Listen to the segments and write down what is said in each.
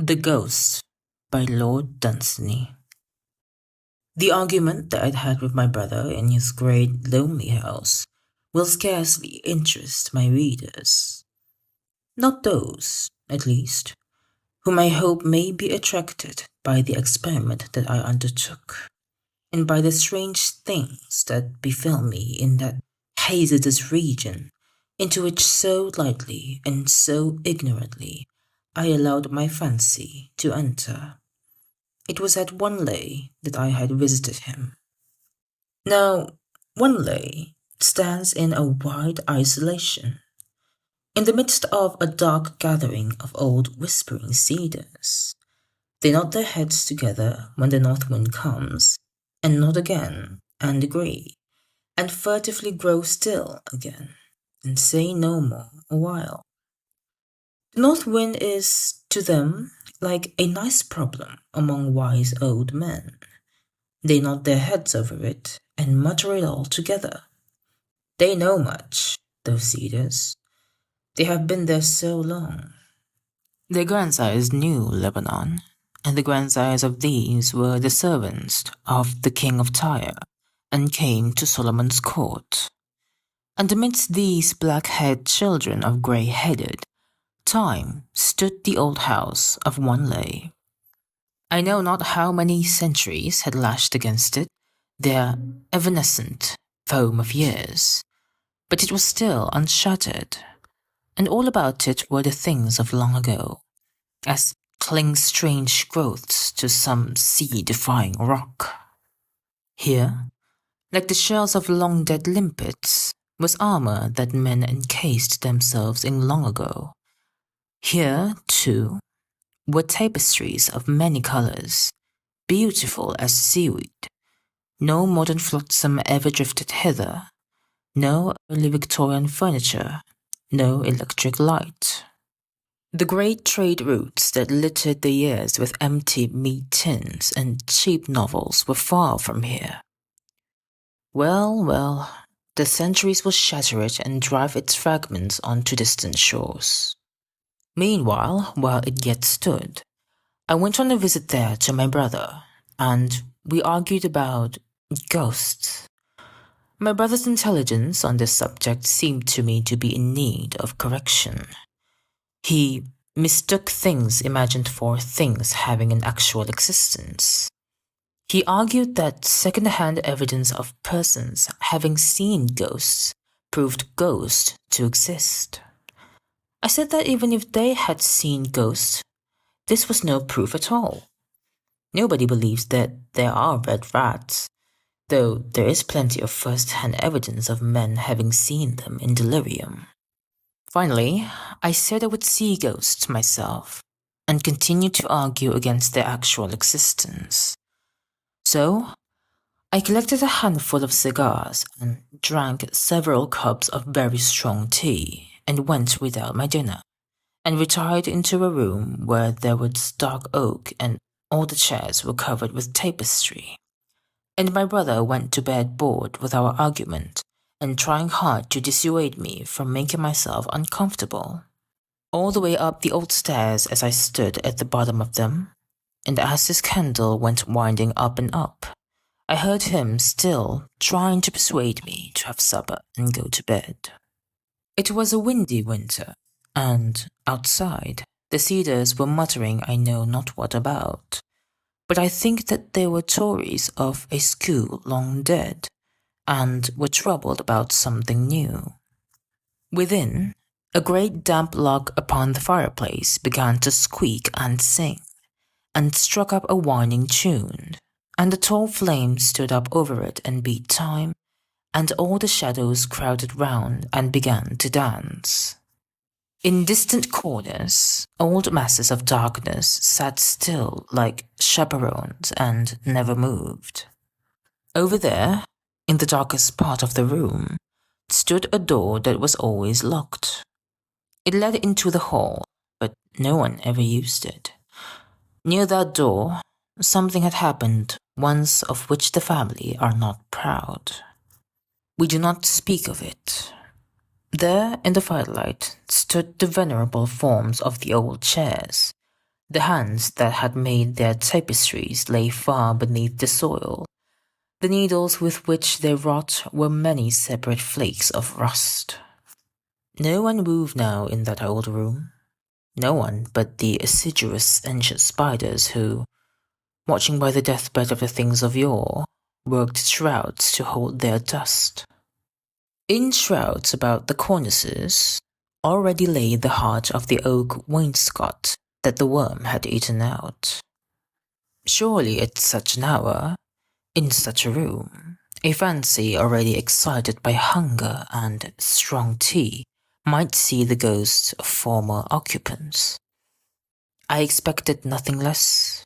The Ghost by Lord Dunsany. The argument that I'd had with my brother in his great lonely house will scarcely interest my readers. Not those, at least, whom I hope may be attracted by the experiment that I undertook, and by the strange things that befell me in that hazardous region into which so lightly and so ignorantly I allowed my fancy to enter. It was at Wanley that I had visited him. Now, Wanley stands in a wide isolation, in the midst of a dark gathering of old whispering cedars. They nod their heads together when the north wind comes, and nod again, and agree, and furtively grow still again, and say no more a while. The north wind is, to them, like a nice problem among wise old men. They nod their heads over it and mutter it all together. They know much, those cedars. They have been there so long. Their grandsires knew Lebanon, and the grandsires of these were the servants of the king of Tyre, and came to Solomon's court. And amidst these black-haired children of grey-headed, time stood the old house of Wanley. I know not how many centuries had lashed against it their evanescent foam of years, but it was still unshattered, and all about it were the things of long ago, as cling strange growths to some sea-defying rock. Here, like the shells of long-dead limpets, was armor that men encased themselves in long ago. Here, too, were tapestries of many colors, beautiful as seaweed. No modern flotsam ever drifted hither, no early Victorian furniture, no electric light. The great trade routes that littered the years with empty meat tins and cheap novels were far from here. Well, the centuries will shatter it and drive its fragments onto distant shores. Meanwhile, while it yet stood, I went on a visit there to my brother, and we argued about ghosts. My brother's intelligence on this subject seemed to me to be in need of correction. He mistook things imagined for things having an actual existence. He argued that second-hand evidence of persons having seen ghosts proved ghosts to exist. I said that even if they had seen ghosts, this was no proof at all. Nobody believes that there are red rats, though there is plenty of first-hand evidence of men having seen them in delirium. Finally, I said I would see ghosts myself, and continued to argue against their actual existence. So, I collected a handful of cigars and drank several cups of very strong tea, and went without my dinner, and retired into a room where there was dark oak and all the chairs were covered with tapestry. And my brother went to bed bored with our argument, and trying hard to dissuade me from making myself uncomfortable. All the way up the old stairs as I stood at the bottom of them, and as his candle went winding up and up, I heard him still trying to persuade me to have supper and go to bed. It was a windy winter, and outside, the cedars were muttering I know not what about, but I think that they were Tories of a school long dead, and were troubled about something new. Within, a great damp log upon the fireplace began to squeak and sing, and struck up a whining tune, and the tall flame stood up over it and beat time, and all the shadows crowded round and began to dance. In distant corners, old masses of darkness sat still like chaperones and never moved. Over there, in the darkest part of the room, stood a door that was always locked. It led into the hall, but no one ever used it. Near that door, something had happened once of which the family are not proud. We do not speak of it. There, in the firelight, stood the venerable forms of the old chairs, The hands that had made their tapestries lay far beneath the soil. The needles with which they wrought were many separate flakes of rust. No one moved now in that old room. No one but the assiduous ancient spiders who, watching by the deathbed of the things of yore, worked shrouds to hold their dust. In shrouds about the cornices already lay the heart of the oak wainscot that the worm had eaten out. Surely at such an hour, in such a room, a fancy already excited by hunger and strong tea might see the ghosts of former occupants. I expected nothing less.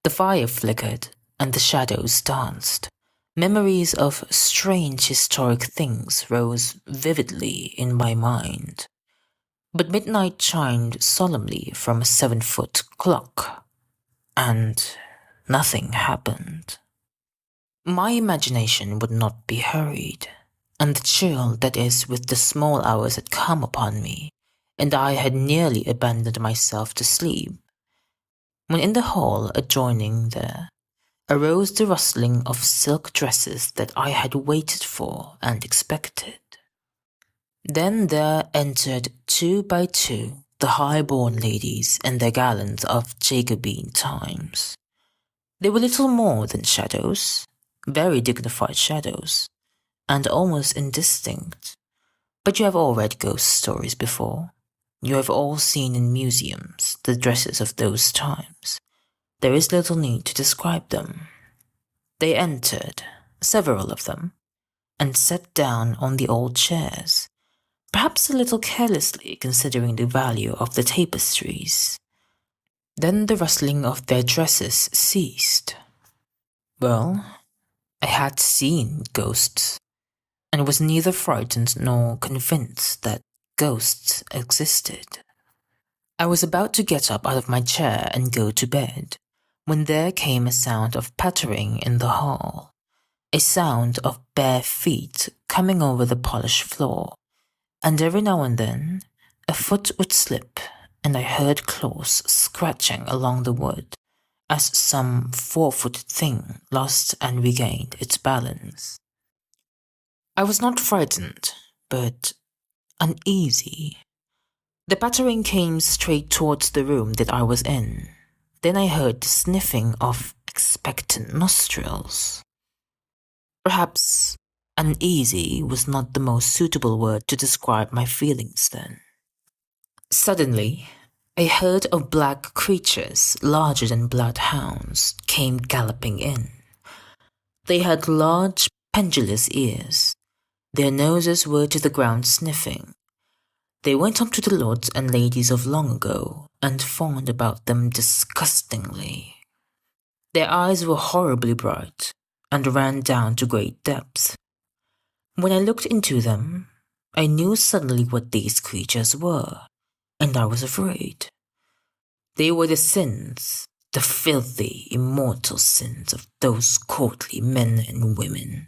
The fire flickered and the shadows danced. Memories of strange historic things rose vividly in my mind. But midnight chimed solemnly from a 7-foot clock, and nothing happened. My imagination would not be hurried, and the chill that is with the small hours had come upon me, and I had nearly abandoned myself to sleep, when in the hall adjoining there arose the rustling of silk dresses that I had waited for and expected. Then there entered 2 by 2 the high-born ladies and their gallants of Jacobean times. They were little more than shadows, very dignified shadows, and almost indistinct. But you have all read ghost stories before. You have all seen in museums the dresses of those times. There is little need to describe them. They entered, several of them, and sat down on the old chairs, perhaps a little carelessly considering the value of the tapestries. Then the rustling of their dresses ceased. Well, I had seen ghosts, and was neither frightened nor convinced that ghosts existed. I was about to get up out of my chair and go to bed, when there came a sound of pattering in the hall, a sound of bare feet coming over the polished floor, and every now and then a foot would slip, and I heard claws scratching along the wood as some 4-foot thing lost and regained its balance. I was not frightened, but uneasy. The pattering came straight towards the room that I was in. Then I heard the sniffing of expectant nostrils. Perhaps uneasy was not the most suitable word to describe my feelings then. Suddenly, a herd of black creatures larger than bloodhounds came galloping in. They had large, pendulous ears. Their noses were to the ground sniffing. They went up to the lords and ladies of long ago and fawned about them disgustingly. Their eyes were horribly bright and ran down to great depths. When I looked into them, I knew suddenly what these creatures were, and I was afraid. They were the sins, the filthy, immortal sins of those courtly men and women.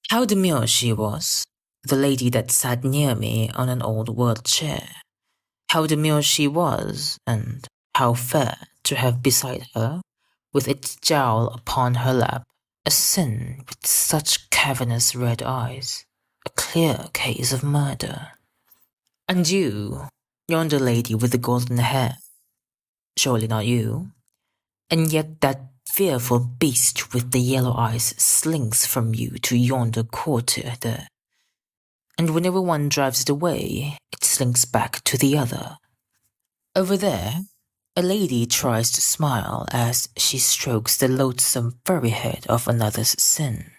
How demure she was, the lady that sat near me on an old world chair. How demure she was, and how fair to have beside her, with its jowl upon her lap, a sin with such cavernous red eyes, a clear case of murder. And you, yonder lady with the golden hair, surely not you? And yet that fearful beast with the yellow eyes slinks from you to yonder courtier there. And whenever one drives it away, it slinks back to the other. Over there, a lady tries to smile as she strokes the loathsome furry head of another's sin.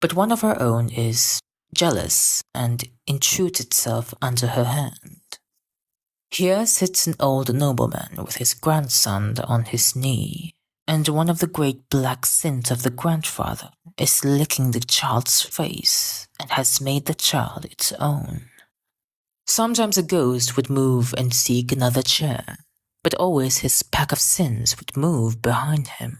But one of her own is jealous and intrudes itself under her hand. Here sits an old nobleman with his grandson on his knee, and one of the great black sins of the grandfather is licking the child's face and has made the child its own. Sometimes a ghost would move and seek another chair, but always his pack of sins would move behind him.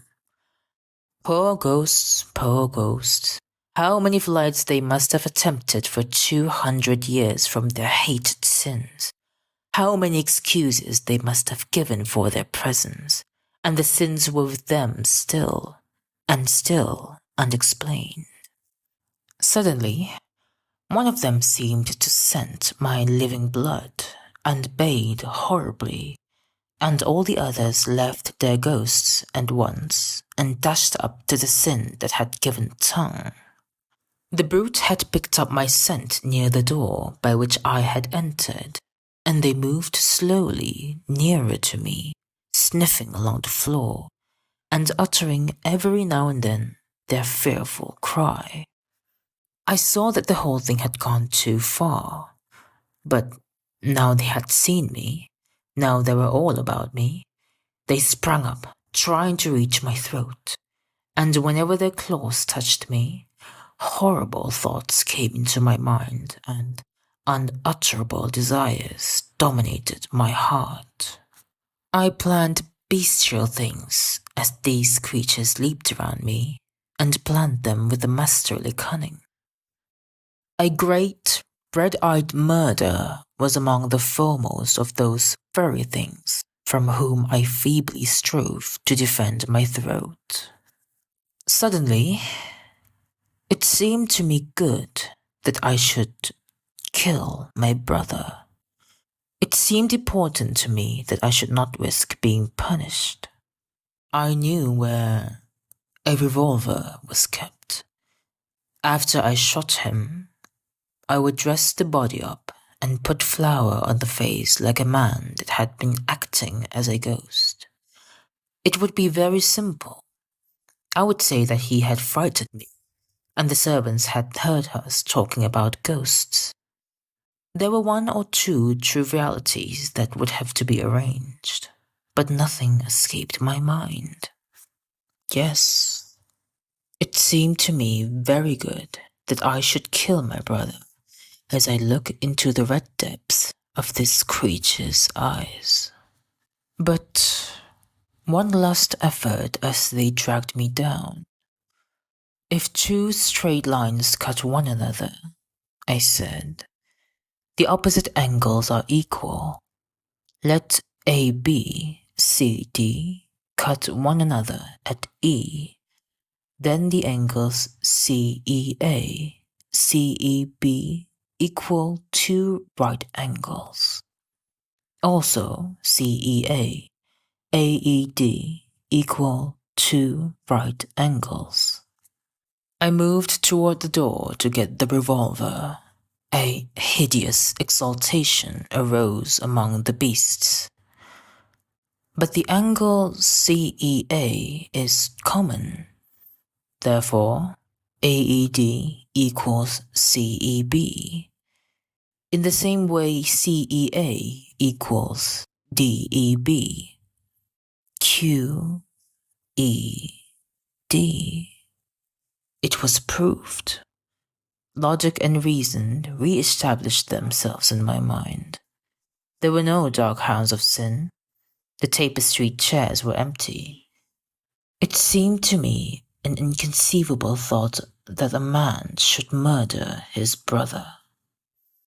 Poor ghosts, poor ghosts. How many flights they must have attempted for 200 years from their hated sins. How many excuses they must have given for their presence, and the sins were with them still, and still unexplained. Suddenly, one of them seemed to scent my living blood and bayed horribly, and all the others left their ghosts at once and dashed up to the sin that had given tongue. The brute had picked up my scent near the door by which I had entered, and they moved slowly nearer to me, sniffing along the floor, and uttering every now and then their fearful cry. I saw that the whole thing had gone too far, but now they had seen me, now they were all about me, they sprang up, trying to reach my throat, and whenever their claws touched me, horrible thoughts came into my mind, and unutterable desires dominated my heart. I planned bestial things as these creatures leaped around me, and planned them with a masterly cunning. A great, red-eyed murder was among the foremost of those very things from whom I feebly strove to defend my throat. Suddenly, it seemed to me good that I should kill my brother. It seemed important to me that I should not risk being punished. I knew where a revolver was kept. After I shot him, I would dress the body up and put flour on the face like a man that had been acting as a ghost. It would be very simple. I would say that he had frightened me, and the servants had heard us talking about ghosts. There were one or two trivialities that would have to be arranged, but nothing escaped my mind. Yes, it seemed to me very good that I should kill my brother as I look into the red depths of this creature's eyes. But one last effort as they dragged me down. If two straight lines cut one another, I said, the opposite angles are equal. Let AB, CD cut one another at E. Then the angles CEA, CEB equal two right angles. Also CEA, AED equal two right angles. I moved toward the door to get the revolver. A hideous exultation arose among the beasts. But the angle CEA is common. Therefore, AED equals CEB. In the same way, CEA equals DEB. QED. It was proved. Logic and reason re-established themselves in my mind. There were no dark hounds of sin. The tapestried chairs were empty. It seemed to me an inconceivable thought that a man should murder his brother.